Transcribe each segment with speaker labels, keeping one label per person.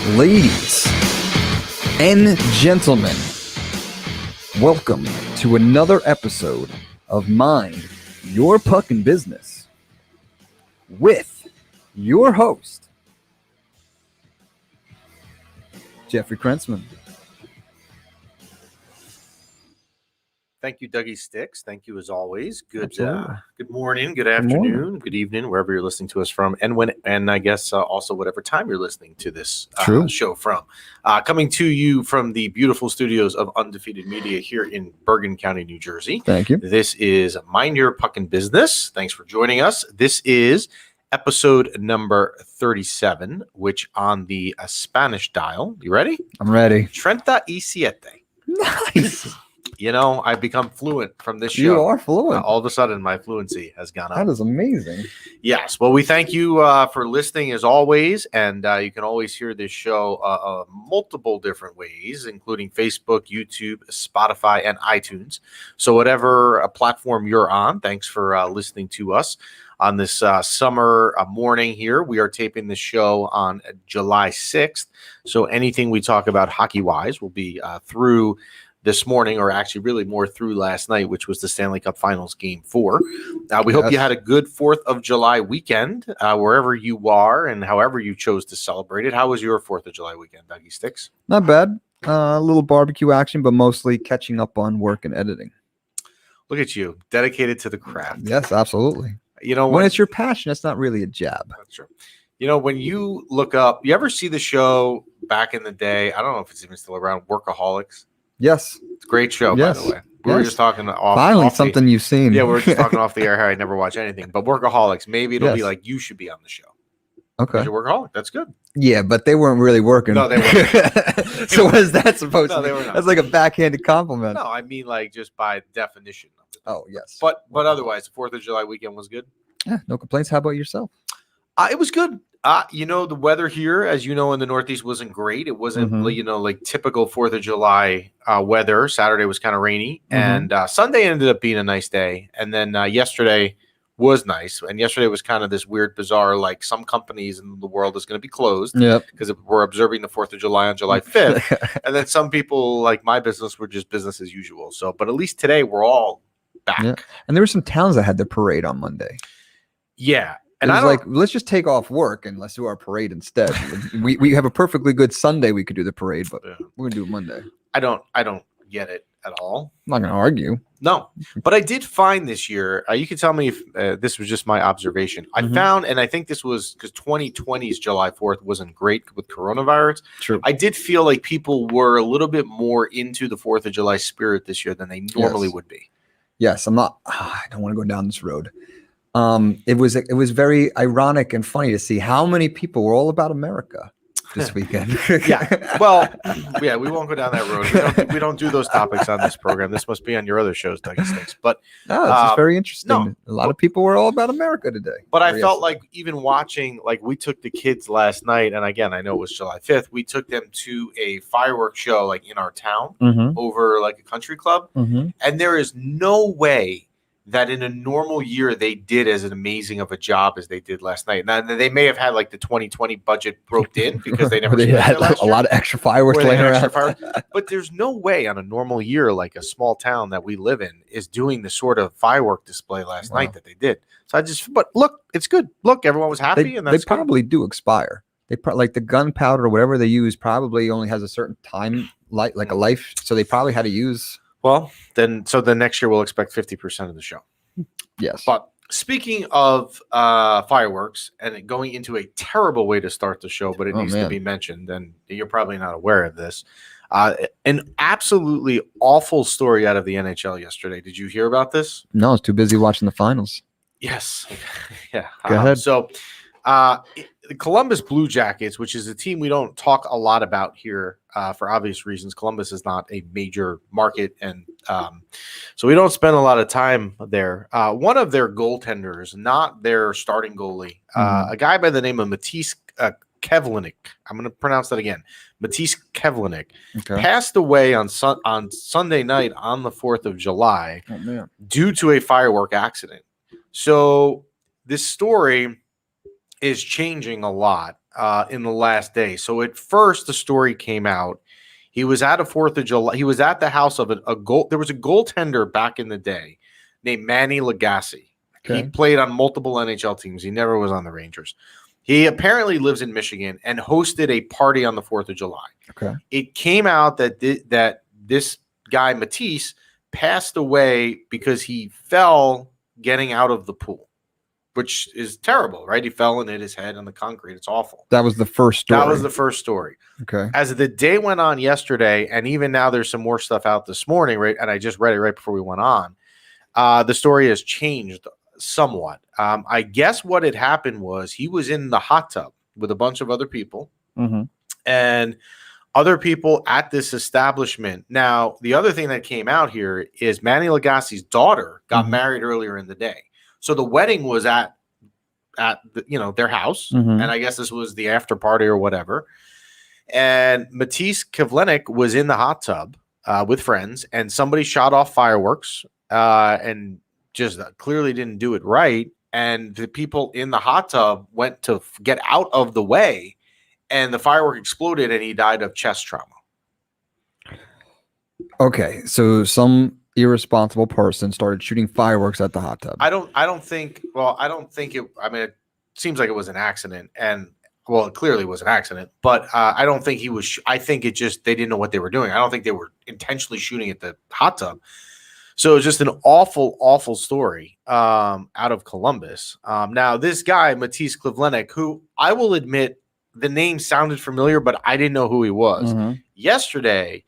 Speaker 1: Ladies and gentlemen, welcome to another episode of Mind Your Puckin' Business with your host, Jeffrey Krentzman.
Speaker 2: Thank you, Dougie Sticks. Thank you as always. Good morning, good
Speaker 1: morning.
Speaker 2: afternoon, good evening, wherever you're listening to us from, and I guess also whatever time you're listening to this show from. Coming to you from the beautiful studios of Undefeated Media here in Bergen County, New Jersey.
Speaker 1: Thank you.
Speaker 2: This is Mind Your Puckin' Business. Thanks for joining us. This is episode number 37, which on the Spanish dial. You ready?
Speaker 1: I'm ready.
Speaker 2: 37.
Speaker 1: Nice.
Speaker 2: You know, I've become fluent from this show.
Speaker 1: You are fluent.
Speaker 2: All of a sudden, my fluency has gone up.
Speaker 1: That is amazing.
Speaker 2: Yes. Well, we thank you for listening as always. And you can always hear this show multiple different ways, including Facebook, YouTube, Spotify, and iTunes. So whatever platform you're on, thanks for listening to us on this summer morning here. We are taping the show on July 6th. So anything we talk about hockey-wise will be through this morning, or actually really more through last night, which was the Stanley Cup Finals Game 4. We hope you had a good 4th of July weekend, wherever you are and however you chose to celebrate it. How was your 4th of July weekend, Dougie Sticks?
Speaker 1: Not bad. A little barbecue action, but mostly catching up on work and editing.
Speaker 2: Look at you, dedicated to the craft.
Speaker 1: Yes, absolutely.
Speaker 2: You know,
Speaker 1: when it's your passion, it's not really a jab.
Speaker 2: That's true. You know, when you look up, you ever see the show back in the day? I don't know if it's even still around, Workaholics.
Speaker 1: Yes.
Speaker 2: It's a great show,
Speaker 1: yes.
Speaker 2: by the way. We were just talking off.
Speaker 1: Finally, something you've seen.
Speaker 2: Yeah, we were just talking off the air how I never watch anything. But Workaholics, maybe it'll be like, you should be on the show.
Speaker 1: Okay.
Speaker 2: You're a workaholic. That's good.
Speaker 1: Yeah, but they weren't really working.
Speaker 2: No, they weren't.
Speaker 1: So what is that supposed to be?
Speaker 2: They were not.
Speaker 1: That's like a backhanded compliment.
Speaker 2: No, I mean like just by definition.
Speaker 1: Oh, yes.
Speaker 2: But otherwise, the 4th of July weekend was good.
Speaker 1: Yeah, no complaints. How about yourself?
Speaker 2: It was good. You know, the weather here, as you know, in the Northeast wasn't great. It wasn't, like typical 4th of July weather. Saturday was kind of rainy. And Sunday ended up being a nice day. And then yesterday was nice. And yesterday was kind of this weird, bizarre, like some companies in the world is going to be closed because we're observing the 4th of July on July 5th. And then some people, like my business, were just business as usual. So, but at least today we're all back. Yeah.
Speaker 1: And there were some towns that had their parade on Monday.
Speaker 2: Yeah.
Speaker 1: And I was like, let's just take off work and let's do our parade instead. we have a perfectly good Sunday we could do the parade, but we're gonna do it Monday.
Speaker 2: I don't get it at all.
Speaker 1: I'm not gonna argue.
Speaker 2: No, but I did find this year. You can tell me if this was just my observation. I found, and I think this was because 2020's July 4th wasn't great with coronavirus.
Speaker 1: True.
Speaker 2: I did feel like people were a little bit more into the 4th of July spirit this year than they normally would be.
Speaker 1: Yes, I'm not. I don't want to go down this road. It was very ironic and funny to see how many people were all about America this weekend.
Speaker 2: Well, we won't go down that road. We don't do those topics on this program. This must be on your other shows, Dougie Sticks. But
Speaker 1: no, it's just very interesting. No, a lot of people were all about America today.
Speaker 2: But I felt like even watching, like we took the kids last night, and again, I know it was July 5th. We took them to a fireworks show like in our town over like a country club, and there is no way that in a normal year they did as amazing of a job as they did last night. Now they may have had like the 2020 budget roped in because they never
Speaker 1: had a lot of extra fireworks laying around.
Speaker 2: But there's no way on a normal year, like a small town that we live in, is doing the sort of firework display last night that they did. So but look, it's good. Look, everyone was happy, and that's
Speaker 1: they probably do expire. They like the gunpowder or whatever they use probably only has a certain time, like a life. So they probably had to use.
Speaker 2: Well, then next year we'll expect 50% of the show.
Speaker 1: Yes.
Speaker 2: But speaking of fireworks and going into a terrible way to start the show, but it needs to be mentioned, and you're probably not aware of this. An absolutely awful story out of the NHL yesterday. Did you hear about this?
Speaker 1: No, I was too busy watching the finals.
Speaker 2: Yes. Yeah.
Speaker 1: Go ahead.
Speaker 2: So the Columbus Blue Jackets, which is a team we don't talk a lot about here for obvious reasons. Columbus is not a major market, and so we don't spend a lot of time there. One of their goaltenders, not their starting goalie, a guy by the name of Matisse Kevlinek. I'm going to pronounce that again. Matisse Kevlinek passed away on Sunday night on the 4th of July due to a firework accident. So this story is changing a lot. in the last day. So at first, the story came out. He was at a 4th of July. He was at the house of a goal. There was a goaltender back in the day named Manny Legacy.
Speaker 1: Okay.
Speaker 2: He played on multiple NHL teams. He never was on the Rangers. He apparently lives in Michigan and hosted a party on the 4th of July.
Speaker 1: Okay.
Speaker 2: It came out that this guy, Matisse, passed away because he fell getting out of the pool, which is terrible, right? He fell and hit his head on the concrete. It's awful.
Speaker 1: That was the first story.
Speaker 2: That was the first story.
Speaker 1: Okay.
Speaker 2: As the day went on yesterday, and even now there's some more stuff out this morning, right? And I just read it right before we went on. The story has changed somewhat. I guess what had happened was he was in the hot tub with a bunch of other people, and other people at this establishment. Now, the other thing that came out here is Manny Legacy's daughter got married earlier in the day. So the wedding was at their house, and I guess this was the after party or whatever. And Matisse Kivlenik was in the hot tub with friends, and somebody shot off fireworks and just clearly didn't do it right. And the people in the hot tub went to get out of the way, and the firework exploded, and he died of chest trauma.
Speaker 1: Okay, so some irresponsible person started shooting fireworks at the hot tub.
Speaker 2: I don't think it. I mean, it seems like it was an accident, and well, it clearly was an accident. But I don't think he was. I think it just they didn't know what they were doing. I don't think they were intentionally shooting at the hot tub. So it's just an awful, awful story out of Columbus. Now, this guy, Matisse Kivlenik, who I will admit the name sounded familiar, but I didn't know who he was. Yesterday,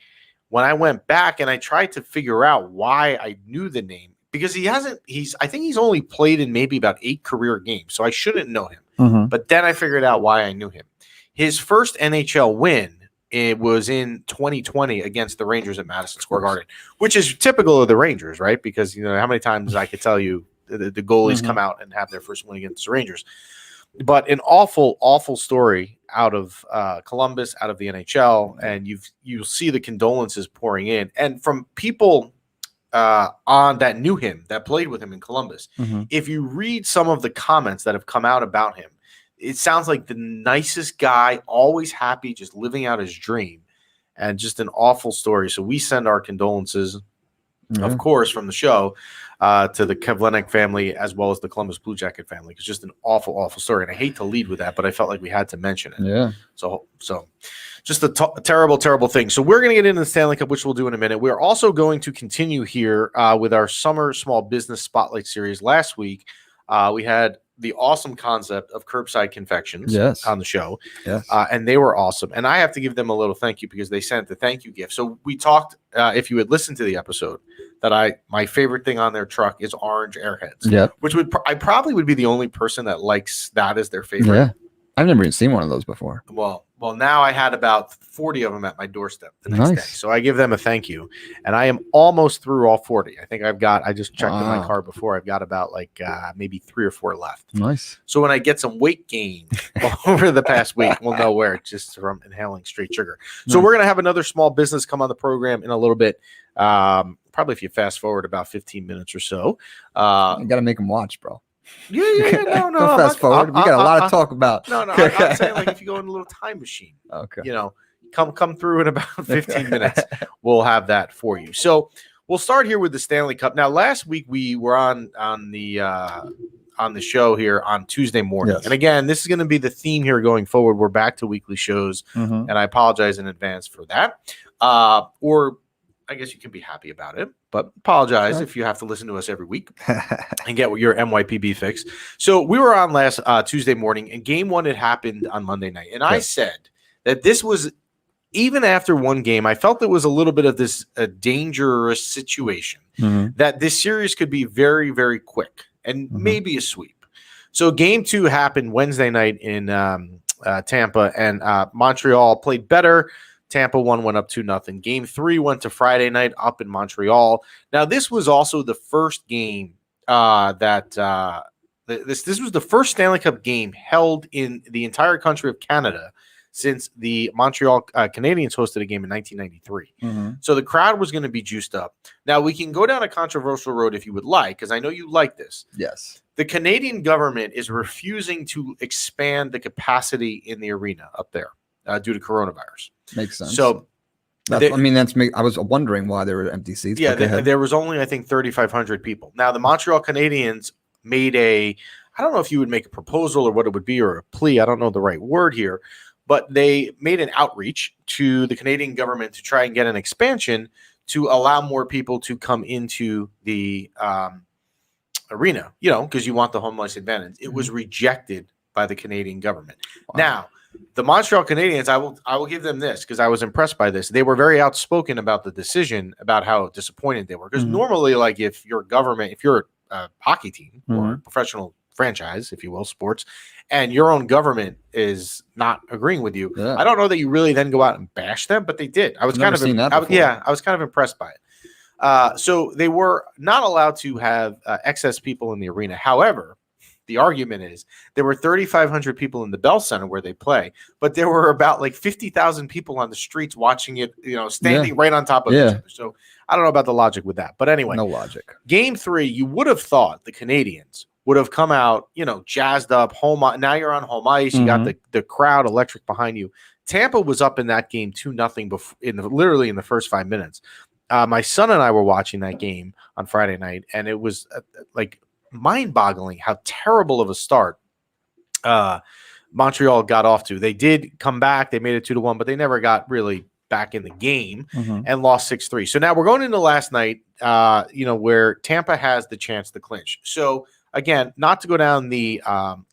Speaker 2: when I went back and I tried to figure out why I knew the name, because I think he's only played in maybe about 8 career games, so I shouldn't know him. But then I figured out why I knew him. His first NHL win, it was in 2020 against the Rangers at Madison Square Garden, which is typical of the Rangers, right? Because how many times I could tell you the goalies come out and have their first win against the Rangers. But an awful, awful story out of Columbus, out of the NHL, and you'll see the condolences pouring in, and from people on that knew him, that played with him in Columbus. If you read some of the comments that have come out about him, it sounds like the nicest guy, always happy, just living out his dream, and just an awful story. So we send our condolences, of course, from the show to the Kivlenik family as well as the Columbus Blue Jacket family. It's just an awful, awful story. And I hate to lead with that, but I felt like we had to mention it.
Speaker 1: Yeah.
Speaker 2: So just a terrible, terrible thing. So we're going to get into the Stanley Cup, which we'll do in a minute. We're also going to continue here with our Summer Small Business Spotlight Series. Last week, we had the awesome concept of curbside confections on the show. And they were awesome. And I have to give them a little thank you because they sent the thank you gift. So we talked, if you had listened to the episode, that my favorite thing on their truck is orange Airheads, which I probably would be the only person that likes that as their favorite.
Speaker 1: Yeah. I've never even seen one of those before.
Speaker 2: Well, now I had about 40 of them at my doorstep the next day. So I give them a thank you. And I am almost through all 40. I think I just checked in my car before. I've got about maybe 3 or 4 left.
Speaker 1: Nice.
Speaker 2: So when I get some weight gain over the past week, we'll know where, just from inhaling straight sugar. So we're going to have another small business come on the program in a little bit. Probably if you fast forward about 15 minutes or so.
Speaker 1: You got to make them watch, bro.
Speaker 2: Yeah. No.
Speaker 1: Don't fast forward. We got a lot to talk about.
Speaker 2: No. I'm saying if you go in a little time machine, come through in about 15 minutes, we'll have that for you. So we'll start here with the Stanley Cup. Now, last week we were on the show here on Tuesday morning, and again, this is going to be the theme here going forward. We're back to weekly shows, and I apologize in advance for that. Or I guess you can be happy about it, but apologize if you have to listen to us every week and get your MYPB fix. So we were on last Tuesday morning, and game 1 had happened on Monday night. And I said that this was, even after one game, I felt there was a little bit of this dangerous situation, that this series could be very, very quick and maybe a sweep. So game 2 happened Wednesday night in Tampa, and Montreal played better. Tampa went up 2-0. Game 3 went to Friday night up in Montreal. Now, this was also the first game this was the first Stanley Cup game held in the entire country of Canada since the Montreal Canadiens hosted a game in 1993. So the crowd was going to be juiced up. Now, we can go down a controversial road if you would like, because I know you like this.
Speaker 1: Yes.
Speaker 2: The Canadian government is refusing to expand the capacity in the arena up there due to coronavirus.
Speaker 1: Makes sense.
Speaker 2: So,
Speaker 1: I was wondering why there were empty seats.
Speaker 2: Yeah, there was only, I think, 3,500 people. Now, the Montreal Canadiens made I don't know if you would make a proposal or what it would be, or a plea. I don't know the right word here, but they made an outreach to the Canadian government to try and get an expansion to allow more people to come into the arena, because you want the home ice advantage. It was rejected by the Canadian government. Wow. Now, the Montreal Canadiens, I will give them this, because I was impressed by this. They were very outspoken about the decision, about how disappointed they were. Because normally, like, if you're a hockey team or a professional franchise, if you will, sports, and your own government is not agreeing with you, I don't know that you really then go out and bash them, but they did. I was kind of impressed by it. So they were not allowed to have excess people in the arena. However, the argument is there were 3,500 people in the Bell Center where they play, but there were about like 50,000 people on the streets watching it, standing right on top of each other. So I don't know about the logic with that. But anyway,
Speaker 1: no logic.
Speaker 2: Game 3, you would have thought the Canadians would have come out, jazzed up, now you're on home ice. You got the crowd electric behind you. Tampa was up in that game 2-0 literally in the first 5 minutes. My son and I were watching that game on Friday night, and it was mind-boggling how terrible of a start Montreal got off to. They did come back. They made it 2-1, but they never got really back in the game and lost 6-3. So now we're going into last night, where Tampa has the chance to clinch. So again, not to go down the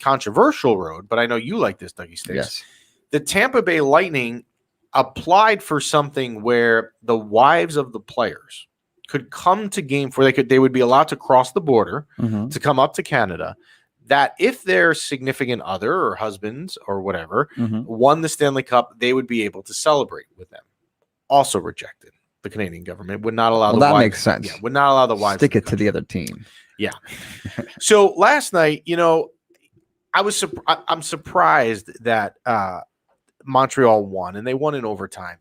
Speaker 2: controversial road, but I know you like this, Dougie Sticks.
Speaker 1: Yes.
Speaker 2: The Tampa Bay Lightning applied for something where the wives of the players could come to game 4. They would be allowed to cross the border to come up to Canada. That if their significant other or husbands or whatever won the Stanley Cup, they would be able to celebrate with them. Also rejected. The Canadian government would not allow the wives. That makes sense. Yeah, would not allow the wives.
Speaker 1: Stick it to the other team.
Speaker 2: Yeah. So last night, I'm surprised that Montreal won, and they won in overtime.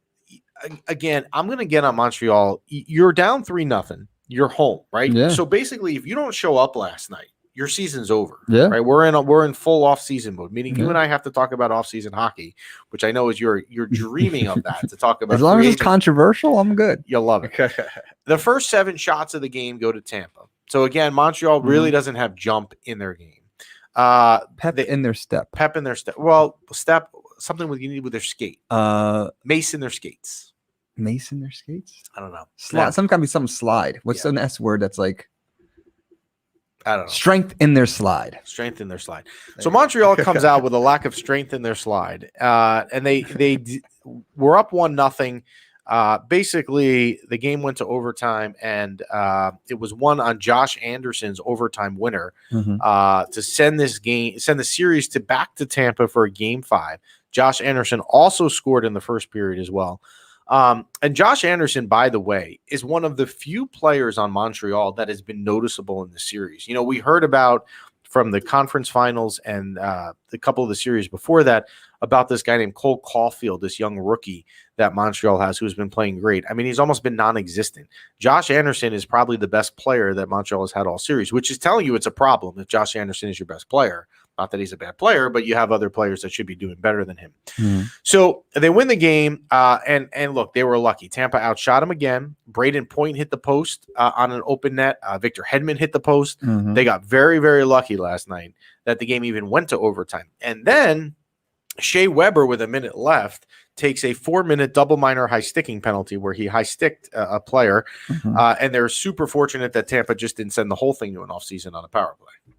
Speaker 2: Again, I'm going to get on Montreal. You're down 3-0. You're home, right?
Speaker 1: Yeah.
Speaker 2: So basically, if you don't show up last night, your season's over.
Speaker 1: Yeah.
Speaker 2: Right. We're in full off-season mode, meaning you and I have to talk about off-season hockey, which I know is you're dreaming of that, to talk about.
Speaker 1: As long as it's controversial, I'm good.
Speaker 2: You'll love it. The first 7 shots of the game go to Tampa. So again, Montreal really doesn't have jump in their game.
Speaker 1: Pep in their step.
Speaker 2: Well, something you need with their skate. Mace in their skates.
Speaker 1: Mace in their skates?
Speaker 2: I don't know.
Speaker 1: Some kind of some slide. What's an S word that's like?
Speaker 2: I don't know.
Speaker 1: Strength in their slide.
Speaker 2: So Montreal comes out with a lack of strength in their slide, and they were up 1-0. Basically, the game went to overtime, and it was won on Josh Anderson's overtime winner to send the series back to Tampa for a game 5. Josh Anderson also scored in the first period as well. And Josh Anderson, by the way, is one of the few players on Montreal that has been noticeable in the series. We heard about from the conference finals and a couple of the series before that about this guy named Cole Caulfield, this young rookie that Montreal has who's been playing great. I mean, he's almost been non-existent. Josh Anderson is probably the best player that Montreal has had all series, which is telling you it's a problem if Josh Anderson is your best player. Not that he's a bad player, but you have other players that should be doing better than him. So they win the game, and look, they were lucky. Tampa outshot him again. Braden Point hit the post on an open net. Victor Hedman hit the post. They got very, very lucky last night that the game even went to overtime. And then Shea Weber, with a minute left, takes a 4-minute double minor high sticking penalty where he high sticked a player. And they're super fortunate that Tampa just didn't send the whole thing to an offseason on a power play.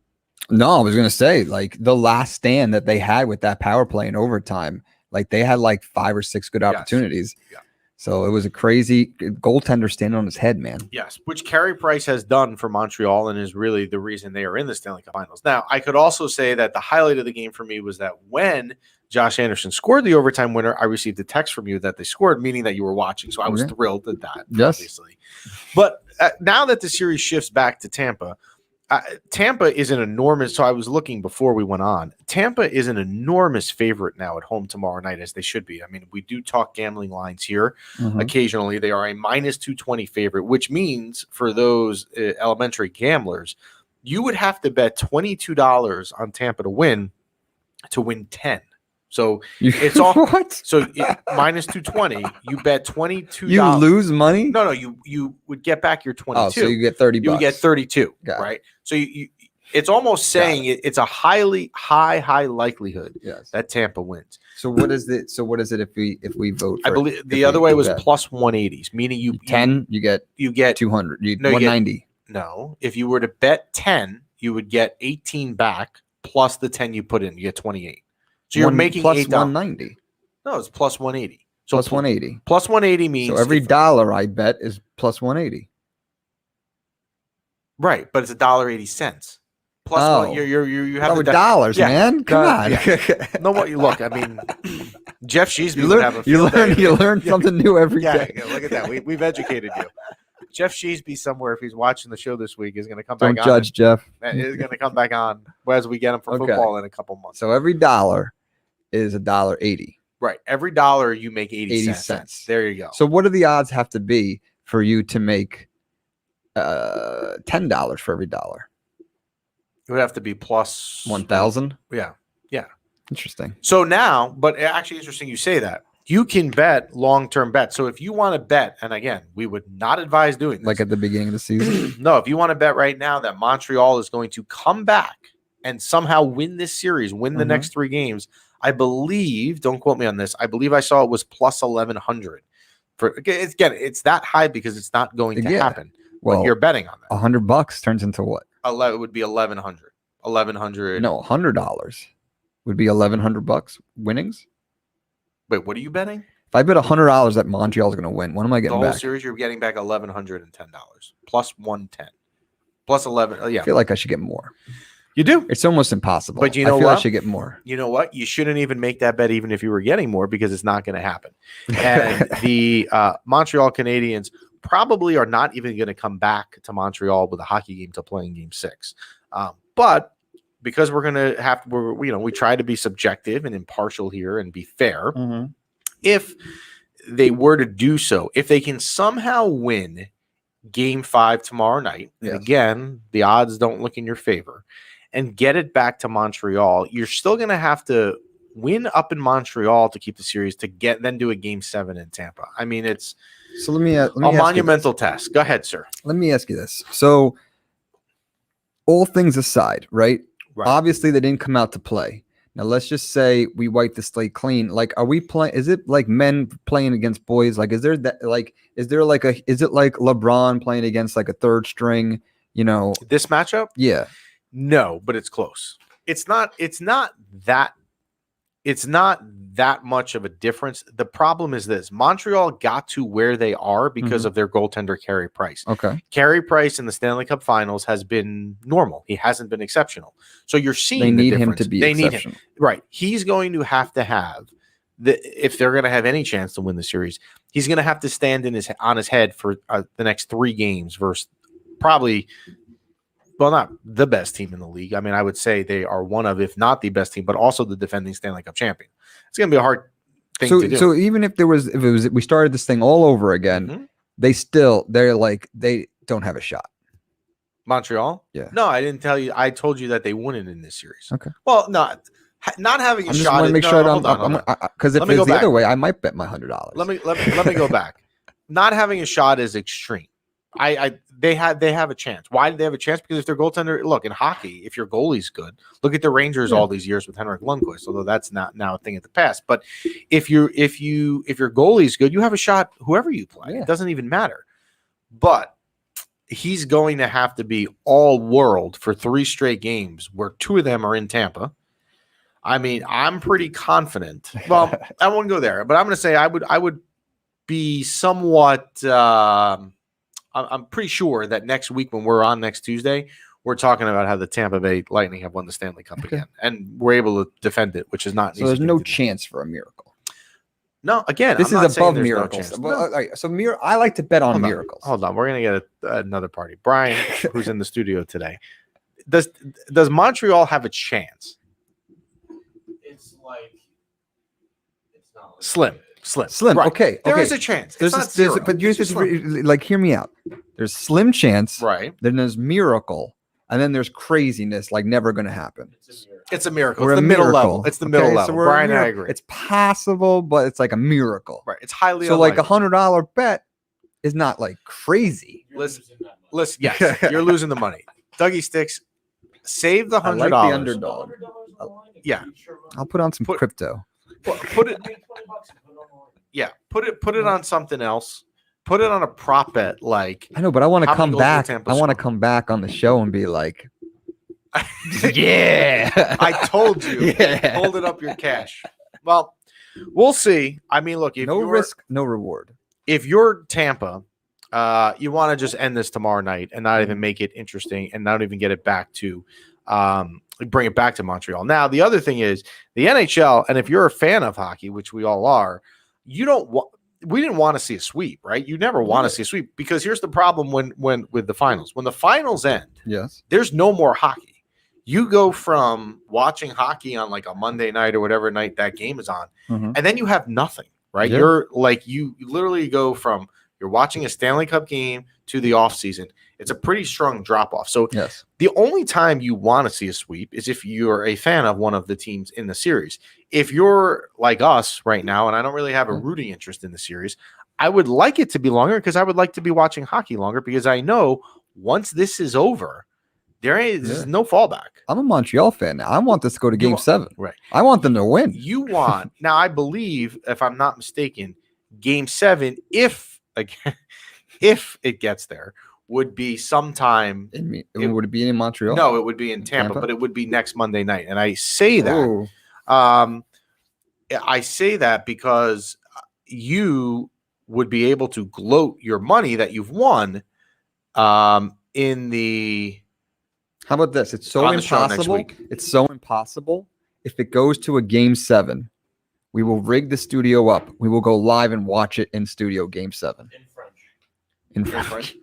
Speaker 1: No, I was going to say, like, the last stand that they had with that power play in overtime, like, they had like 5 or 6 good opportunities. Yeah. So it was a crazy goaltender standing on his head, man.
Speaker 2: Yes, which Carey Price has done for Montreal and is really the reason they are in the Stanley Cup Finals. Now, I could also say that the highlight of the game for me was that when Josh Anderson scored the overtime winner, I received a text from you that they scored, meaning that you were watching. So I was thrilled at that, obviously. But now that the series shifts back to Tampa, Tampa is an enormous. So I was looking before we went on. Tampa is an enormous favorite now at home tomorrow night, as they should be. I mean, we do talk gambling lines here. Occasionally, they are a minus 220 favorite, which means for those elementary gamblers, you would have to bet $22 on Tampa to win 10. So it's all
Speaker 1: what?
Speaker 2: So minus 220, you bet $22.
Speaker 1: You lose money?
Speaker 2: No, you would get back your 22.
Speaker 1: Oh, so you get 30 bucks.
Speaker 2: You would get 32, right? So it's almost saying it's a high likelihood that Tampa wins.
Speaker 1: So what is it? So what is it if we vote?
Speaker 2: I believe the other way was plus 180s, meaning you
Speaker 1: 10, you get 200, 190.
Speaker 2: No, if you were to bet 10, you would get 18 back plus the 10 you put in. You get 28. So you're making
Speaker 1: plus
Speaker 2: $8.
Speaker 1: 190.
Speaker 2: No, it's plus 180. So
Speaker 1: plus 180.
Speaker 2: Plus 180 means
Speaker 1: so every dollar I bet is plus 180.
Speaker 2: Right, but it's $1.80. Plus you have
Speaker 1: the dollars, man. Come on.
Speaker 2: No, what you look. I mean, Jeff Sheesby would have a field day.
Speaker 1: You learn something new every day.
Speaker 2: Yeah, look at that. We've educated you. Jeff Sheesby somewhere, if he's watching the show this week, is going to come back on.
Speaker 1: Don't judge Jeff.
Speaker 2: Is going to come back on as we get him for football in a couple months.
Speaker 1: So every dollar is $1.80.
Speaker 2: Right. Every dollar you make 80 cents. There you go.
Speaker 1: So what do the odds have to be for you to make $10 for every dollar?
Speaker 2: It would have to be plus
Speaker 1: 1,000.
Speaker 2: Yeah.
Speaker 1: Interesting.
Speaker 2: So now, but actually interesting you say that. You can bet long-term bets. So if you want to bet, and again, we would not advise doing this.
Speaker 1: Like at the beginning of the season?
Speaker 2: No, if you want to bet right now that Montreal is going to come back and somehow win this series, win the next 3 games, I believe, don't quote me on this, I believe I saw it was plus 1,100. It's that high because it's not going to happen. Well, but you're betting on that.
Speaker 1: $100 turns into what?
Speaker 2: It would be 1,100. 1,100.
Speaker 1: No, $100 would be $1,100 winnings.
Speaker 2: Wait, what are you betting?
Speaker 1: If I bet $100 that Montreal is going to win, what am I getting back?
Speaker 2: The whole series, you're getting back $1,110 plus 110 plus 11.
Speaker 1: I feel like I should get more.
Speaker 2: You do.
Speaker 1: It's almost impossible.
Speaker 2: But you know
Speaker 1: I feel
Speaker 2: what?
Speaker 1: I should get more.
Speaker 2: You know what? You shouldn't even make that bet even if you were getting more because it's not going to happen. And the Montreal Canadiens probably are not even going to come back to Montreal with a hockey game to play in Game 6. But because we're going to have, we try to be subjective and impartial here and be fair. If they were to do so, if they can somehow win Game 5 tomorrow night, and again, the odds don't look in your favor, and get it back to Montreal, you're still going to have to win up in Montreal to keep the series to then do a Game 7 in Tampa. I mean, it's
Speaker 1: let me
Speaker 2: a monumental task. Go ahead, sir.
Speaker 1: Let me ask you this. So all things aside, right? Obviously, they didn't come out to play. Now, let's just say we wipe the slate clean. Like, are we playing? Is it like men playing against boys? Like, is it like LeBron playing against like a third string?
Speaker 2: This matchup?
Speaker 1: Yeah.
Speaker 2: No, but it's close. It's not that much of a difference. The problem is this: Montreal got to where they are because of their goaltender Carey Price.
Speaker 1: Okay.
Speaker 2: Carey Price in the Stanley Cup Finals has been normal. He hasn't been exceptional. So you're seeing
Speaker 1: they need him
Speaker 2: difference.
Speaker 1: to be
Speaker 2: they
Speaker 1: exceptional.
Speaker 2: Need him. Right. He's going to have if they're going to have any chance to win the series, he's going to have to stand on his head for the next 3 games versus probably. Well, not the best team in the league. I mean, I would say they are one of, if not the best team, but also the defending Stanley Cup champion. It's going to be a hard thing to do.
Speaker 1: So even if we started this thing all over again, they don't have a shot.
Speaker 2: Montreal?
Speaker 1: Yeah.
Speaker 2: No, I didn't tell you. I told you that they wouldn't in this series.
Speaker 1: Okay.
Speaker 2: Well, not having a shot.
Speaker 1: I just want to make sure because if it's the other way, I might bet my $100.
Speaker 2: Let me go back. Not having a shot is extreme. They have a chance. Why did they have a chance? Because if their goaltender, look, in hockey, if your goalie's good, look at the Rangers all these years with Henrik Lundqvist, although that's not now a thing of the past. But if your goalie's good, you have a shot whoever you play. It doesn't even matter. But he's going to have to be all world for 3 straight games where 2 of them are in Tampa. I mean, I'm pretty confident. Well, I won't go there, but I'm going to say I would be somewhat I'm pretty sure that next week when we're on next Tuesday, we're talking about how the Tampa Bay Lightning have won the Stanley Cup again, and we're able to defend it, which is not.
Speaker 1: So there's no chance for a miracle.
Speaker 2: No, again,
Speaker 1: this is above miracles. I like to bet on miracles.
Speaker 2: Hold on, we're gonna get another party. Brian, who's in the studio today, does Montreal have a chance?
Speaker 3: It's like it's not like
Speaker 2: Slim. Right.
Speaker 1: Okay.
Speaker 2: There is a chance. It's not zero.
Speaker 1: But you just like hear me out. There's slim chance.
Speaker 2: Right.
Speaker 1: Then there's miracle. And then there's craziness, like never going to happen.
Speaker 2: It's a miracle.
Speaker 1: We're
Speaker 2: It's the
Speaker 1: a
Speaker 2: middle
Speaker 1: miracle.
Speaker 2: level. It's the middle level.
Speaker 1: So
Speaker 2: Brian and I agree.
Speaker 1: It's possible, but it's like a miracle.
Speaker 2: Right. It's highly
Speaker 1: so
Speaker 2: unlikely.
Speaker 1: like $100 bet is not like crazy.
Speaker 2: Listen. Yes, you're losing the money. Dougie Sticks, save the $100.
Speaker 1: I like the underdog.
Speaker 2: Yeah.
Speaker 1: I'll put on some crypto.
Speaker 2: Put it. Yeah. Put it on something else. Put it on a prop bet. Like
Speaker 1: I know, but I want to come back. I want to
Speaker 2: score?
Speaker 1: come back on the show and be like, yeah,
Speaker 2: I told you.
Speaker 1: Yeah.
Speaker 2: Hold it up your cash. Well, we'll see. I mean, look, if
Speaker 1: no
Speaker 2: you're,
Speaker 1: risk, no reward.
Speaker 2: If you're Tampa, you want to just end this tomorrow night and not even make it interesting and not even get it back to bring it back to Montreal. Now, the other thing is the NHL, and if you're a fan of hockey, which we all are, we didn't want to see a sweep, right? You never want to see a sweep because here's the problem when with the finals. When the finals end,
Speaker 1: yes,
Speaker 2: there's no more hockey. You go from watching hockey on like a Monday night or whatever night that game is on, and then you have nothing, right?
Speaker 1: Yeah.
Speaker 2: You're like, you literally go from you're watching a Stanley Cup game to the off season. It's a pretty strong drop off. So
Speaker 1: yes,
Speaker 2: the only time you want to see a sweep is if you're a fan of one of the teams in the series. If you're like us right now, and I don't really have a rooting interest in the series, I would like it to be longer because I would like to be watching hockey longer because I know once this is over, there is no fallback.
Speaker 1: I'm a Montreal fan now. I want this to go to Game 7.
Speaker 2: Right.
Speaker 1: I want them to win.
Speaker 2: You want now? I believe, if I'm not mistaken, Game 7, if it gets there, would be sometime.
Speaker 1: Would it be in Montreal?
Speaker 2: No, it would be in Tampa, but it would be next Monday night. And I say that, I say that because you would be able to gloat your money that you've won in the.
Speaker 1: How about this? It's so impossible. It's so impossible. If it goes to a Game 7, we will rig the studio up. We will go live and watch it in studio. Game 7 in French.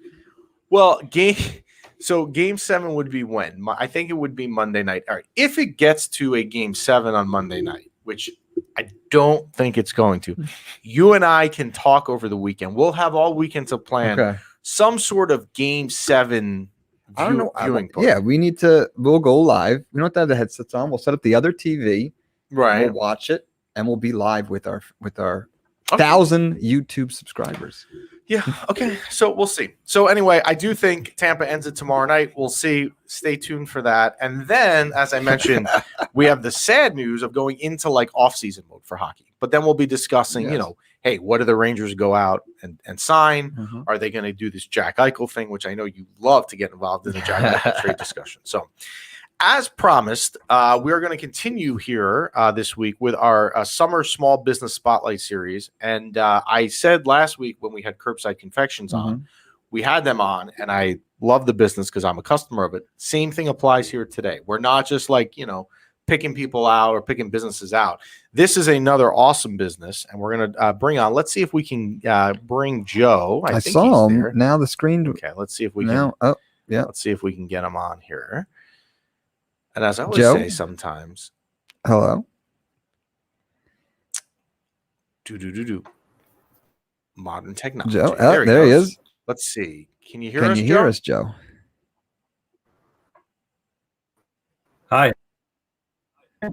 Speaker 2: Well, Game 7 would be when? I think it would be Monday night. All right. If it gets to a Game 7 on Monday night, which I don't think it's going to, you and I can talk over the weekend. We'll have all weekend to plan some sort of Game 7
Speaker 1: I don't know.
Speaker 2: viewing.
Speaker 1: Yeah, we'll go live. We don't have to have the headsets on. We'll set up the other TV.
Speaker 2: Right.
Speaker 1: We'll watch it and we'll be live with our 1,000 YouTube subscribers.
Speaker 2: Yeah. Okay. So we'll see. So anyway, I do think Tampa ends it tomorrow night. We'll see. Stay tuned for that. And then, as I mentioned, we have the sad news of going into like off-season mode for hockey. But then we'll be discussing, hey, what do the Rangers go out and sign?
Speaker 1: Mm-hmm.
Speaker 2: Are they going to do this Jack Eichel thing, which I know you love to get involved in the Jack Eichel trade discussion. So as promised, we're going to continue here this week with our summer small business spotlight series. And I said last week when we had Curbside Confections on, we had them on, and I love the business because I'm a customer of it. Same thing applies here today. We're not just like, picking people out or picking businesses out. This is another awesome business, and we're going to bring on. Let's see if we can bring Joe. I think
Speaker 1: saw
Speaker 2: he's
Speaker 1: him.
Speaker 2: there.
Speaker 1: Now the screen.
Speaker 2: Okay, let's see if we can.
Speaker 1: Oh, yeah.
Speaker 2: Let's see if we can get him on here. And as I always
Speaker 1: Joe?
Speaker 2: say sometimes,
Speaker 1: hello.
Speaker 2: Modern technology.
Speaker 1: Joe,
Speaker 2: there
Speaker 1: he is.
Speaker 2: Let's see. Can you hear
Speaker 1: Can
Speaker 2: us,
Speaker 1: you
Speaker 2: Joe?
Speaker 1: hear us, Joe?
Speaker 4: Hi.
Speaker 2: There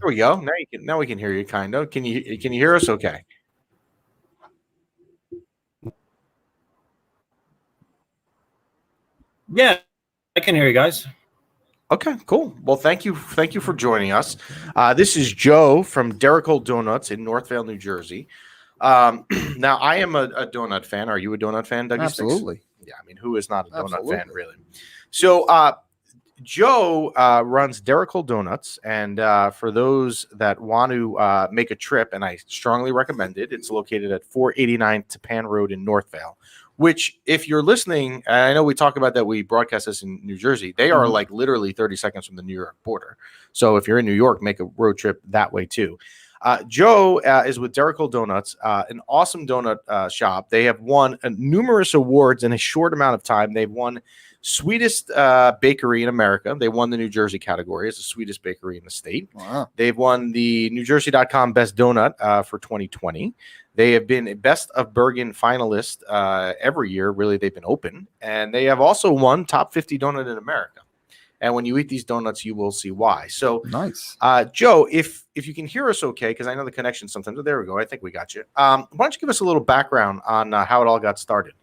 Speaker 2: we go. Now we can hear you kind of. Can you hear us okay?
Speaker 4: Yeah, I can hear you guys.
Speaker 2: Okay, cool. Well, thank you for joining us. This is Joe from Derickall Donuts in Northvale, New Jersey. Now, I am a donut fan. Are you a donut fan, Dougie Sticks?
Speaker 1: Absolutely.
Speaker 2: Yeah, I mean, who is not a donut
Speaker 1: Absolutely.
Speaker 2: fan, really? So, Joe runs Derickall Donuts, and for those that want to make a trip, and I strongly recommend it, it's located at 489 Tapan Road in Northvale, which, if you're listening, I know we talk about that, we broadcast this in New Jersey. They are like literally 30 seconds from the New York border. So if you're in New York, make a road trip that way too. Joe is with Derickall Donuts, an awesome donut shop. They have won numerous awards in a short amount of time. They've won sweetest bakery in America. They won the New Jersey category as the sweetest bakery in the state.
Speaker 1: Wow.
Speaker 2: They've won the NewJersey.com Best Donut for 2020. They have been a Best of Bergen finalist every year. Really, they've been open. And they have also won Top 50 Donut in America. And when you eat these donuts, you will see why. So,
Speaker 1: nice.
Speaker 2: Joe, if you can hear us okay, because I know the connection sometimes. Oh, there we go. I think we got you. Why don't you give us a little background on how it all got started?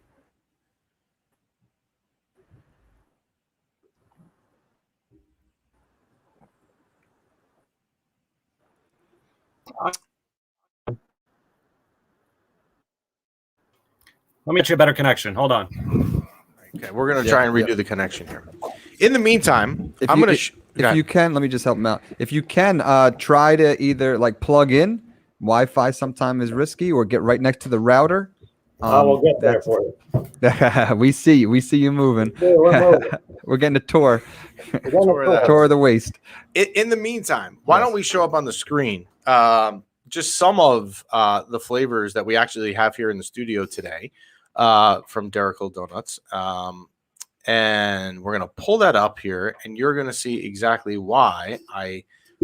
Speaker 4: Let me get you a better connection. Hold on.
Speaker 2: Okay, we're going to try and redo the connection here. In the meantime,
Speaker 1: If
Speaker 2: I'm
Speaker 1: you-
Speaker 2: going to...
Speaker 1: If you can, let me just help him out. If you can, try to either like plug in. Wi-Fi sometimes is risky, or get right next to the router.
Speaker 4: I will get there for you.
Speaker 1: we see you moving.
Speaker 4: Yeah, we're moving.
Speaker 1: We're getting a tour.
Speaker 2: that.
Speaker 1: Tour of the waist.
Speaker 2: In the meantime, why don't we show up on the screen just some of the flavors that we actually have here in the studio today from Derickall Donuts. And we're going to pull that up here, and you're going to see exactly why I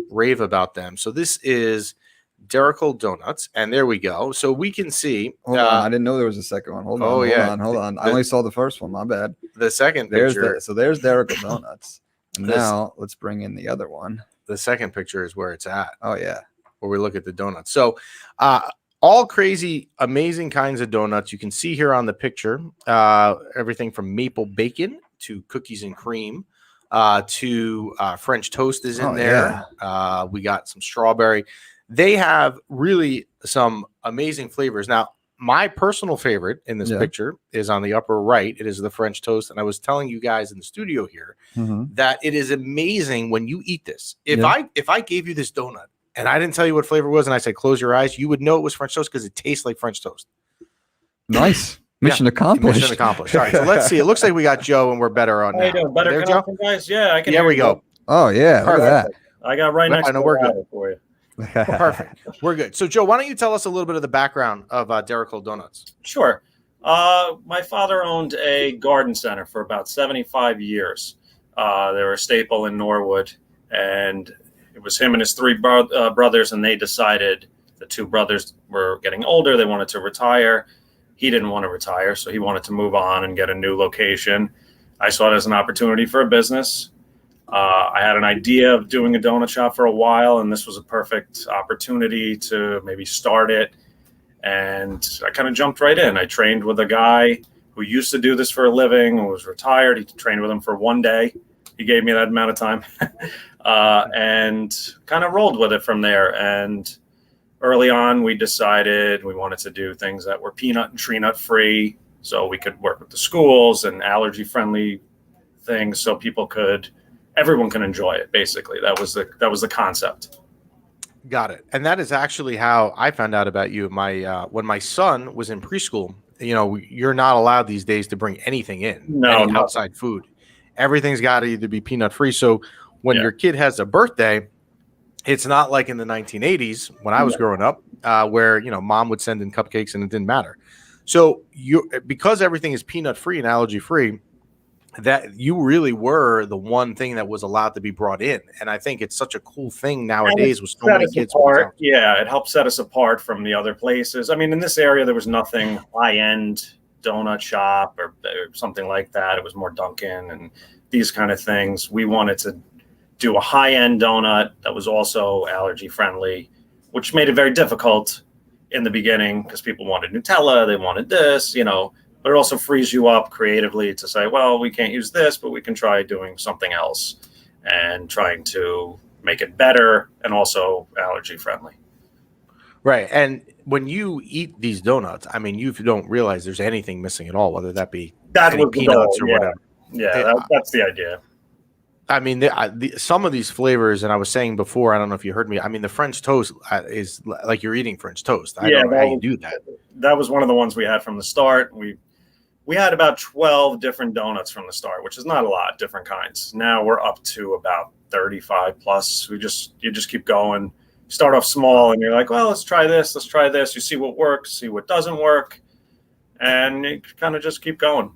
Speaker 2: rave about them. So this is Derickall Donuts, and there we go. So we can see.
Speaker 1: Hold on, I didn't know there was a second one. Hold on. Hold on. I only saw the first one. My bad.
Speaker 2: The second
Speaker 1: There's
Speaker 2: picture.
Speaker 1: there's Derickall Donuts. And now let's bring in the other one.
Speaker 2: The second picture is where it's at.
Speaker 1: Oh yeah,
Speaker 2: where we look at the donuts. So all crazy, amazing kinds of donuts. You can see here on the picture, everything from maple bacon to cookies and cream to French toast is in there.
Speaker 1: Yeah.
Speaker 2: We got some strawberry. They have really some amazing flavors. Now, my personal favorite in this picture is on the upper right. It is the French toast. And I was telling you guys in the studio here that it is amazing when you eat this. If I gave you this donut and I didn't tell you what flavor it was and I said, close your eyes, you would know it was French toast because it tastes like French toast.
Speaker 1: Nice. Mission accomplished.
Speaker 2: Mission accomplished. All right, so let's see. It looks like we got Joe and we're better on
Speaker 4: How you doing? Better
Speaker 2: there,
Speaker 4: connection, guys? Yeah, I can.
Speaker 2: There
Speaker 4: hear
Speaker 2: we
Speaker 4: you.
Speaker 2: go.
Speaker 1: Oh yeah, look at that.
Speaker 4: I got right next to
Speaker 2: we're
Speaker 4: the
Speaker 2: good.
Speaker 4: router for you.
Speaker 2: Perfect. We're good. So, Joe, why don't you tell us a little bit of the background of Derickall Donuts?
Speaker 4: Sure. My father owned a garden center for about 75 years. They were a staple in Norwood, and it was him and his three brothers, and they decided the two brothers were getting older. They wanted to retire. He didn't want to retire, so he wanted to move on and get a new location. I saw it as an opportunity for a business. I had an idea of doing a donut shop for a while, and this was a perfect opportunity to maybe start it. And I kind of jumped right in. I trained with a guy who used to do this for a living, who was retired. He trained with him for one day. He gave me that amount of time and kind of rolled with it from there. And early on, we decided we wanted to do things that were peanut and tree nut free, so we could work with the schools and allergy friendly things, so everyone can enjoy it. Basically, that was the concept.
Speaker 2: Got it. And that is actually how I found out about you. When my son was in preschool, you're not allowed these days to bring anything in, any outside food. Everything's got to either be peanut free. So when your kid has a birthday, it's not like in the 1980s when I was growing up, where mom would send in cupcakes and it didn't matter. So because everything is peanut free and allergy free, that you really were the one thing that was allowed to be brought in. And I think it's such a cool thing nowadays with so many kids.
Speaker 4: Yeah, it helped set us apart from the other places. I mean, in this area, there was nothing high-end donut shop or something like that. It was more Dunkin' and these kind of things. We wanted to do a high-end donut that was also allergy friendly, which made it very difficult in the beginning because people wanted Nutella, they wanted this, but it also frees you up creatively to say, well, we can't use this, but we can try doing something else and trying to make it better and also allergy friendly.
Speaker 2: Right. And when you eat these donuts, I mean, you don't realize there's anything missing at all, whether that be peanuts or whatever.
Speaker 4: Yeah, that's the idea.
Speaker 2: I mean, some of these flavors, and I was saying before, I don't know if you heard me. I mean, the French toast is like you're eating French toast. I don't know how you do that.
Speaker 4: That was one of the ones we had from the start. We had about 12 different donuts from the start, which is not a lot, different kinds. Now we're up to about 35 plus. You just keep going. start off small and you're like, well, let's try this. You see what works, see what doesn't work. And you kind of just keep going.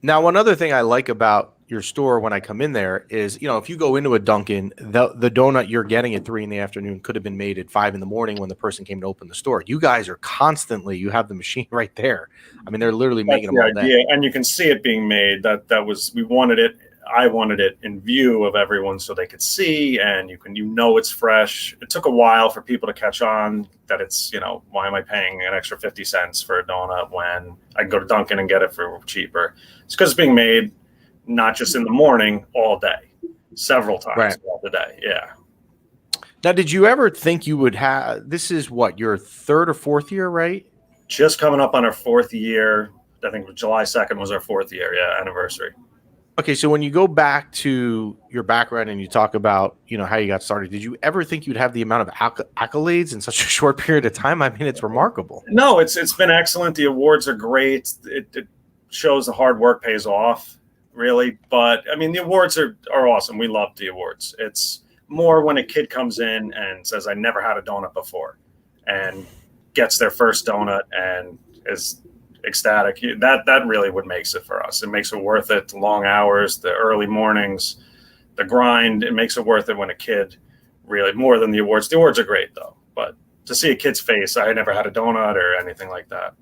Speaker 2: Now, one other thing I like about your store when I come in there is, if you go into a Dunkin', the donut you're getting at 3 p.m. could have been made at 5 a.m. when the person came to open the store. You guys are constantly, you have the machine right there. I mean, they're literally making them all day.
Speaker 4: And you can see it being made. I wanted it in view of everyone so they could see, and it's fresh. It took a while for people to catch on that it's, why am I paying an extra 50 cents for a donut when I can go to Dunkin' and get it for cheaper? It's because it's being made not just in the morning, all day, several times throughout the day. Yeah.
Speaker 2: Now, did you ever think you would have, this is what, your 3rd or 4th year, right?
Speaker 4: Just coming up on our 4th year. I think July 2nd was our 4th year, anniversary.
Speaker 2: Okay, so when you go back to your background and you talk about, how you got started, did you ever think you'd have the amount of accolades in such a short period of time? I mean, it's remarkable.
Speaker 4: No, it's been excellent. The awards are great. It shows the hard work pays off, really. But, I mean, the awards are awesome. We love the awards. It's more when a kid comes in and says, I never had a donut before, and gets their first donut and is ecstatic. That really what makes it for us. It makes it worth it. The long hours, the early mornings, the grind. It makes it worth it when a kid really, more than the awards. The awards are great though, but to see a kid's face, I never had a donut or anything like that.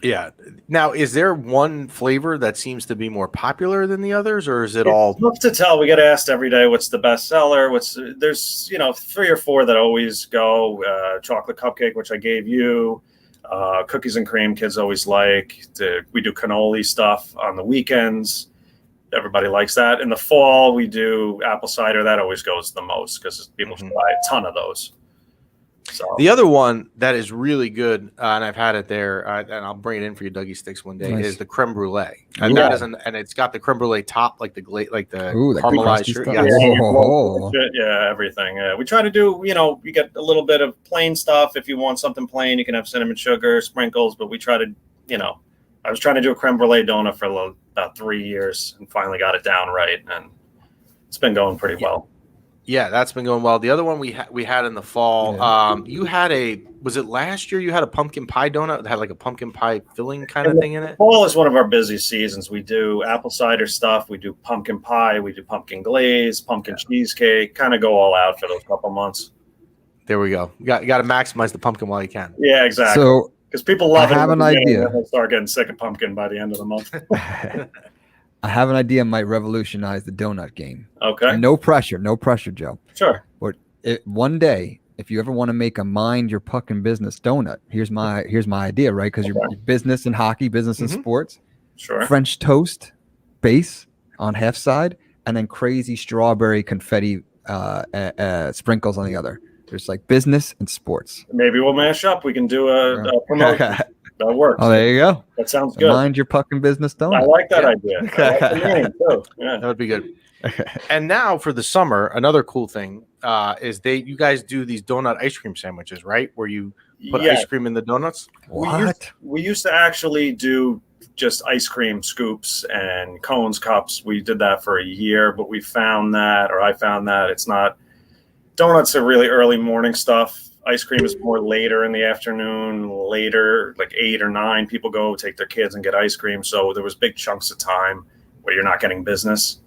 Speaker 2: Yeah. Now, is there one flavor that seems to be more popular than the others, or is it all?
Speaker 4: It's tough to tell. We get asked every day, what's the best seller? There's 3 or 4 that always go. Chocolate cupcake, which I gave you. Cookies and cream, kids always like. We do cannoli stuff on the weekends. Everybody likes that. In the fall, we do apple cider. That always goes the most because people buy a ton of those. So
Speaker 2: the other one that is really good, and I've had it there, and I'll bring it in for you, Dougie Sticks, one day, is the creme brulee, and and it's got the creme brulee top, like the caramelized shirt.
Speaker 4: Everything. We try to do, you get a little bit of plain stuff. If you want something plain, you can have cinnamon sugar, sprinkles, but we try to, I was trying to do a creme brulee donut for about 3 years and finally got it down right, and it's been going pretty well.
Speaker 2: Yeah, that's been going well. The other one we had in the fall, you had was it last year? You had a pumpkin pie donut that had like a pumpkin pie filling kind of thing in it?
Speaker 4: Fall is one of our busy seasons. We do apple cider stuff. We do pumpkin pie. We do pumpkin glaze, pumpkin cheesecake, kind of go all out for those couple months.
Speaker 2: There we go. You got to maximize the pumpkin while you can.
Speaker 4: Yeah, exactly.
Speaker 1: So
Speaker 4: because people love it.
Speaker 1: I have an idea.
Speaker 4: They'll start getting sick of pumpkin by the end of the month.
Speaker 1: I have an idea might revolutionize the donut game.
Speaker 4: Okay.
Speaker 1: And no pressure, Joe.
Speaker 4: Sure.
Speaker 1: But one day, if you ever want to make a mind your puckin' business donut, here's my idea, right? Because you're business and hockey, business and sports.
Speaker 4: Sure.
Speaker 1: French toast base on half side, and then crazy strawberry confetti sprinkles on the other. There's like business and sports.
Speaker 4: Maybe we'll mash up. We can do a promotion. That works.
Speaker 1: Oh, there you go.
Speaker 4: That sounds good.
Speaker 1: Mind your puckin' business donut.
Speaker 4: I like that idea. I like the name too. Yeah.
Speaker 2: That would be good. And now for the summer, another cool thing is you guys do these donut ice cream sandwiches, right? Where you put ice cream in the donuts.
Speaker 1: What?
Speaker 4: We used to actually do just ice cream scoops and cones, cups. We did that for a year, but I found that it's not. Donuts are really early morning stuff. Ice cream is more later in the afternoon, later, like 8 or 9. People go take their kids and get ice cream. So there was big chunks of time where you're not getting business.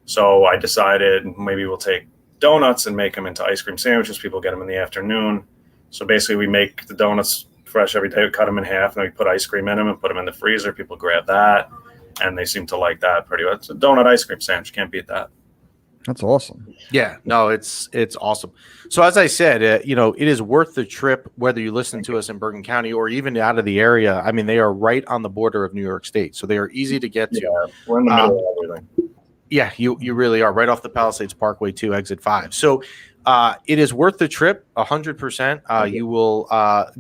Speaker 4: So I decided maybe we'll take donuts and make them into ice cream sandwiches. People get them in the afternoon. So basically we make the donuts fresh every day. We cut them in half and we put ice cream in them and put them in the freezer. People grab that and they seem to like that pretty well. It's a donut ice cream sandwich. Can't beat that.
Speaker 1: That's awesome.
Speaker 2: Yeah, no, it's awesome. So as I said, it is worth the trip, whether you listen to us in Bergen County or even out of the area. I mean, they are right on the border of New York State, so they are easy to get to.
Speaker 4: Yeah, we're in the middle of everything.
Speaker 2: Yeah, you really are right off the Palisades Parkway 2, exit 5. So it is worth the trip, 100%. You will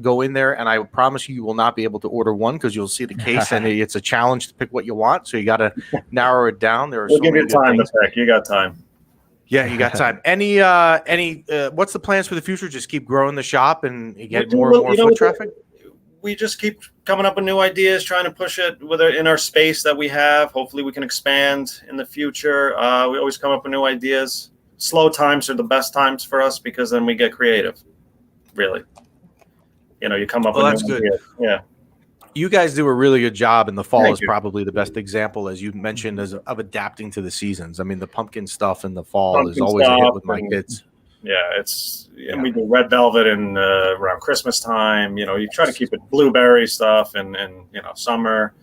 Speaker 2: go in there, and I promise you will not be able to order one because you'll see the case, and it's a challenge to pick what you want. So you got to narrow it down. There are
Speaker 4: we'll
Speaker 2: so
Speaker 4: give
Speaker 2: many
Speaker 4: you time
Speaker 2: things.
Speaker 4: to pick. You got time.
Speaker 2: Yeah, you got time. Any what's the plans for the future? Just keep growing the shop and get more and more foot traffic?
Speaker 4: We just keep coming up with new ideas, trying to push it in our space that we have. Hopefully we can expand in the future. We always come up with new ideas. slow times are the best times for us because then we get creative. Really, you come up with
Speaker 2: that's
Speaker 4: new
Speaker 2: good.
Speaker 4: ideas. Yeah.
Speaker 2: You guys do a really good job, and the fall
Speaker 4: Thank
Speaker 2: is
Speaker 4: you.
Speaker 2: probably the best example, as you mentioned, of adapting to the seasons. I mean, the pumpkin stuff in the fall is
Speaker 4: Pumpkin
Speaker 2: always a hit
Speaker 4: stuff
Speaker 2: with my
Speaker 4: and-
Speaker 2: kids.
Speaker 4: Yeah, and we do red velvet in around Christmas time. You try to keep it blueberry stuff and summer,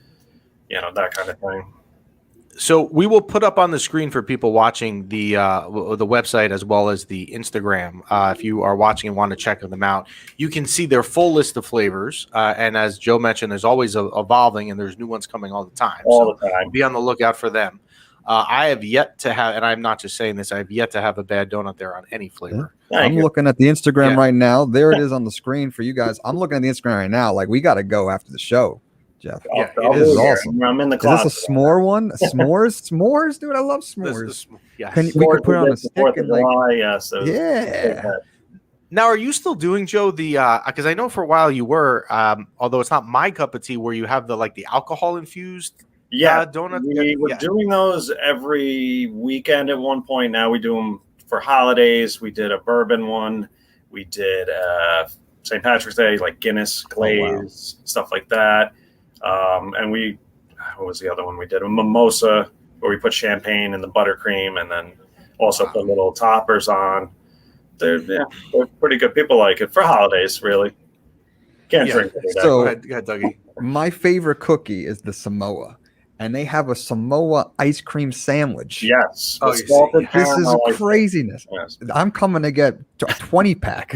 Speaker 4: that kind of thing.
Speaker 2: So we will put up on the screen for people watching the website as well as the Instagram. If you are watching and want to check them out, you can see their full list of flavors. And as Joe mentioned, there's always evolving, and there's new ones coming all the time.
Speaker 4: All the time.
Speaker 2: Be on the lookout for them. I have yet to have, and I'm not just saying this, I have yet to have a bad donut there on any flavor.
Speaker 1: I'm looking at the Instagram right now. There it is on the screen for you guys. I'm looking at the Instagram right now. Like, we got to go after the show, Jeff.
Speaker 2: Yeah,
Speaker 4: I'll
Speaker 1: it is
Speaker 4: be here.
Speaker 1: awesome.
Speaker 4: I'm in the
Speaker 1: Is
Speaker 4: closet.
Speaker 1: this a s'more one? S'mores, dude. I love s'mores.
Speaker 2: Yes.
Speaker 1: We could put it on a stick
Speaker 4: 4th of
Speaker 1: and like,
Speaker 4: July, yeah. So
Speaker 1: yeah.
Speaker 2: Now, are you still doing, Joe, the because I know for a while you were, although it's not my cup of tea, where you have the alcohol infused donuts?
Speaker 4: We were doing those every weekend at one point. Now we do them for holidays. We did a bourbon one. We did St. Patrick's Day, like Guinness glaze, stuff like that. And what was the other one we did? A mimosa, where we put champagne in the buttercream and then also put little toppers on. They're pretty good. People like it for holidays, really. Can't drink it.
Speaker 1: So,
Speaker 2: go ahead, Dougie.
Speaker 1: My favorite cookie is the Samoa, and they have a Samoa ice cream sandwich.
Speaker 4: Yes.
Speaker 2: Oh,
Speaker 4: This is
Speaker 1: Craziness.
Speaker 4: Yes.
Speaker 1: I'm coming to get a 20-pack.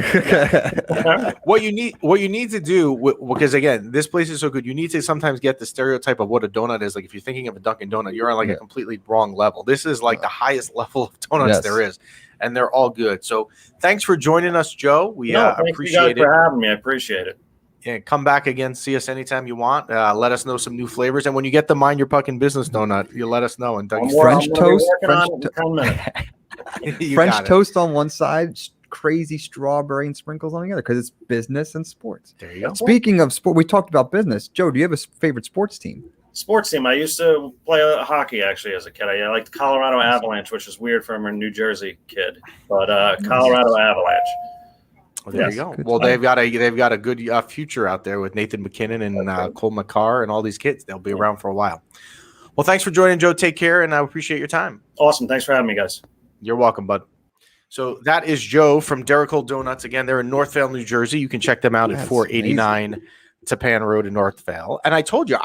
Speaker 2: What you need to do, because again, this place is so good, you need to sometimes get the stereotype of what a donut is. Like, if you're thinking of a Dunkin' Donut, you're on a completely wrong level. This is like the highest level of donuts there is, and they're all good. So thanks for joining us, Joe. We appreciate it.
Speaker 4: For having me. I appreciate it.
Speaker 2: Yeah, come back again. See us anytime you want. Let us know some new flavors, and when you get the Mind Your Puckin' Business donut, you let us know. And Dougie's
Speaker 1: French toast, French toast on one side, crazy strawberry and sprinkles on the other, because it's business and sports.
Speaker 2: There you go.
Speaker 1: Speaking of sport, we talked about business. Joe, do you have a favorite sports team?
Speaker 4: Sports team. I used to play hockey actually as a kid. I liked Colorado Avalanche, which is weird from a New Jersey kid, but Colorado Avalanche.
Speaker 2: Well, there you go. Well, they've got a good future out there with Nathan McKinnon and Cole McCarr and all these kids. They'll be around for a while. Well, thanks for joining, Joe. Take care, and I appreciate your time.
Speaker 4: Awesome. Thanks for having me, guys.
Speaker 2: You're welcome, bud. So that is Joe from Derickall Donuts. Again, they're in Northvale, New Jersey. You can check them out at 489 Tapan Road in Northvale. And I told you,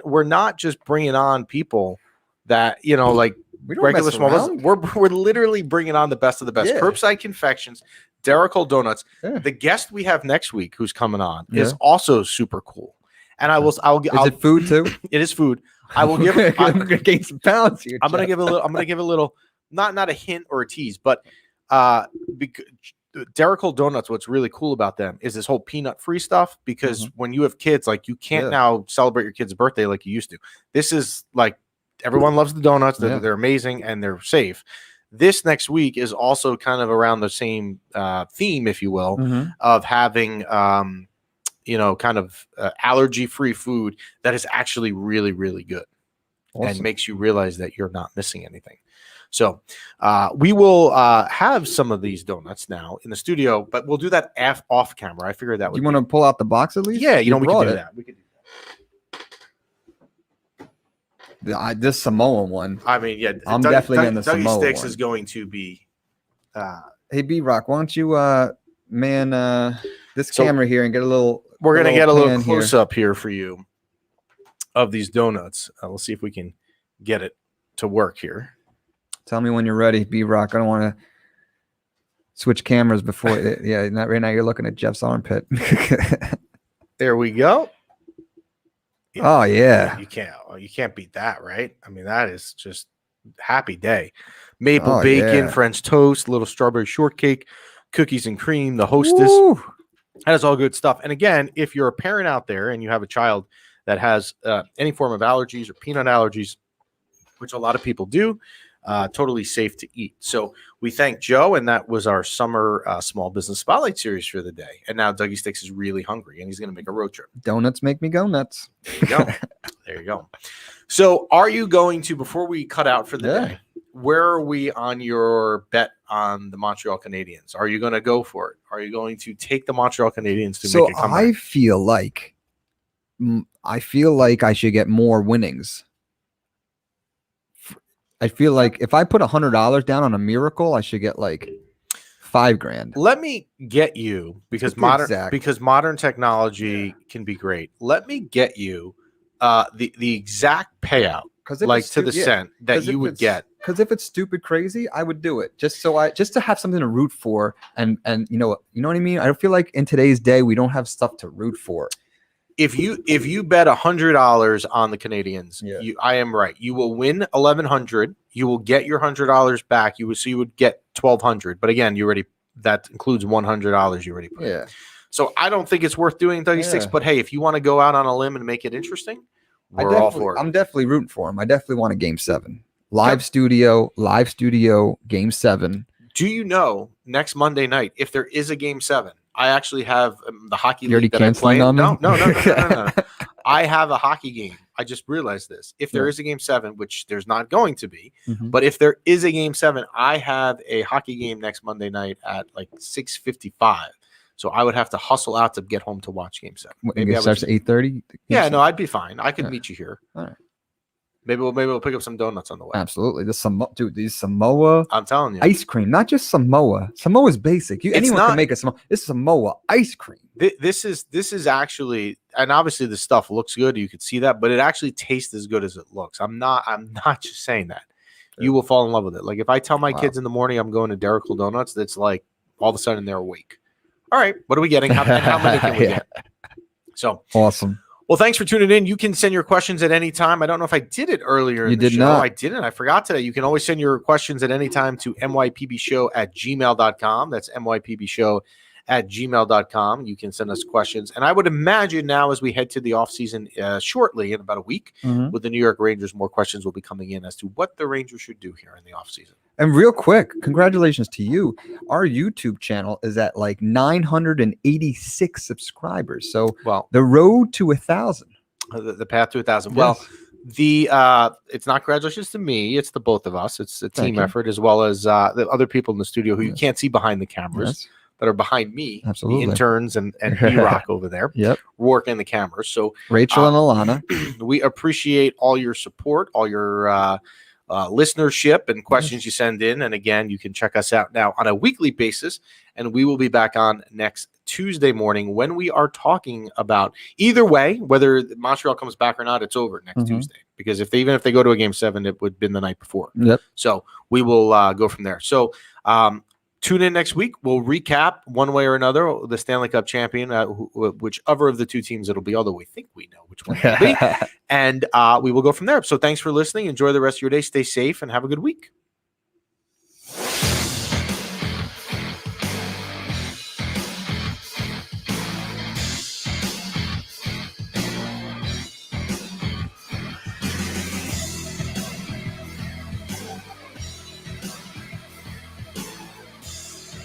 Speaker 2: we're not just bringing on people that, like
Speaker 1: we don't
Speaker 2: regular small business. We're literally bringing on the best of the best. Curbside confections, Derickall Donuts. Yeah. The guest we have next week who's coming on is also super cool. And is
Speaker 1: it food too?
Speaker 2: It is food. I will give.
Speaker 1: I'm gonna gain some pounds here.
Speaker 2: I'm gonna give a little, not a hint or a tease, but Derickall Donuts. What's really cool about them is this whole peanut-free stuff. Because when you have kids, like, you can't now celebrate your kid's birthday like you used to. This is like, everyone loves the donuts. They're amazing and they're safe. This next week is also kind of around the same theme, if you will, of having kind of allergy-free food that is actually really, really good and makes you realize that you're not missing anything. So we will have some of these donuts now in the studio, but we'll do that off camera. I figured that would.
Speaker 1: You want to pull out the box at least?
Speaker 2: Yeah, we can do that. We can do
Speaker 1: that. This Samoan one.
Speaker 2: I mean, yeah,
Speaker 1: I'm definitely getting the
Speaker 2: Dougie
Speaker 1: Samoan
Speaker 2: Sticks
Speaker 1: one.
Speaker 2: is going to be.
Speaker 1: Hey, B-Rock, why don't you man this camera here and get a little.
Speaker 2: We're gonna get a little close up here for you of these donuts. We'll see if we can get it to work here.
Speaker 1: Tell me when you're ready, B-Rock. I don't want to switch cameras before. Not right now. You're looking at Jeff's armpit.
Speaker 2: There we go.
Speaker 1: Yeah. Oh yeah.
Speaker 2: You can't beat that, right? I mean, that is just happy day. Maple bacon, French toast, little strawberry shortcake, cookies and cream, the Hostess. Woo! That is all good stuff. And again, if you're a parent out there and you have a child that has any form of allergies or peanut allergies, which a lot of people do, totally safe to eat. So we thank Joe, and that was our summer small business spotlight series for the day. And now Dougie Sticks is really hungry, and he's going to make a road trip.
Speaker 1: Donuts make me go nuts.
Speaker 2: There you go. There you go. So are you going to, before we cut out for the day, where are we on your bet on the Montreal Canadiens? Are you going to go for it? Are you going to take the Montreal Canadiens to make a comeback?
Speaker 1: I feel like I should get more winnings. I feel like if I put $100 down on a miracle, I should get like $5,000.
Speaker 2: Let me get you, because modern technology can be great. Let me get you the exact payout, like to the cent, that you would get.
Speaker 1: Because if it's stupid crazy, I would do it just to have something to root for, and you know what I mean. I feel like in today's day we don't have stuff to root for.
Speaker 2: If you bet $100 on the Canadiens, I am right. You will win $1,100. You will get your $100 back. You would get $1,200. But again, that includes $100 you already put.
Speaker 1: Yeah.
Speaker 2: So I don't think it's worth doing 36. But hey, if you want to go out on a limb and make it interesting, we're all for it.
Speaker 1: I'm definitely rooting for him. I definitely want a Game 7, live studio, Game 7.
Speaker 2: Do you know next Monday night, if there is a Game 7? I actually have the hockey
Speaker 1: league
Speaker 2: that I'm playing. No. I have a hockey game. I just realized this. If there is a Game 7, which there's not going to be, but if there is a Game 7, I have a hockey game next Monday night at like 6:55. So I would have to hustle out to get home to watch Game 7.
Speaker 1: Maybe it starts at 8:30.
Speaker 2: Yeah, no, I'd be fine. I could meet you here.
Speaker 1: All right.
Speaker 2: Maybe we'll pick up some donuts on the way.
Speaker 1: Absolutely. These Samoa.
Speaker 2: I'm telling you,
Speaker 1: ice cream, not just Samoa. Samoa's basic. Anyone can make a Samoa. This is Samoa ice cream.
Speaker 2: This is actually, and obviously the stuff looks good. You could see that, but it actually tastes as good as it looks. I'm not just saying that. You will fall in love with it. Like if I tell my kids in the morning I'm going to Derickall Donuts, that's like all of a sudden they're awake. All right, what are we getting? How many can we get? So
Speaker 1: awesome.
Speaker 2: Well, thanks for tuning in. You can send your questions at any time. I don't know if I did it earlier. You did not. I didn't. I forgot today. You can always send your questions at any time to mypbshow@gmail.com. That's mypbshow@gmail.com. You can send us questions. And I would imagine now as we head to the offseason shortly, in about a week, with the New York Rangers, more questions will be coming in as to what the Rangers should do here in the offseason.
Speaker 1: And real quick, congratulations to you. Our YouTube channel is at like 986 subscribers. So the road to 1,000.
Speaker 2: The path to 1,000.
Speaker 1: Yes.
Speaker 2: Well, it's not congratulations to me. It's the both of us. It's a team effort, as well as the other people in the studio who you can't see behind the cameras that are behind me.
Speaker 1: Absolutely.
Speaker 2: The interns and B-Rock over there.
Speaker 1: Yep.
Speaker 2: Working the cameras. So
Speaker 1: Rachel and Alana.
Speaker 2: We appreciate all your support, all your listenership and questions you send in. And again, you can check us out now on a weekly basis, and we will be back on next Tuesday morning when we are talking about, either way, whether Montreal comes back or not, it's over next Tuesday, because even if they go to a Game 7, it would have been the night before.
Speaker 1: Yep.
Speaker 2: So we will go from there. So tune in next week. We'll recap one way or another the Stanley Cup champion, whichever of the two teams it'll be, although we think we know which one it'll be. And we will go from there. So thanks for listening. Enjoy the rest of your day. Stay safe and have a good week.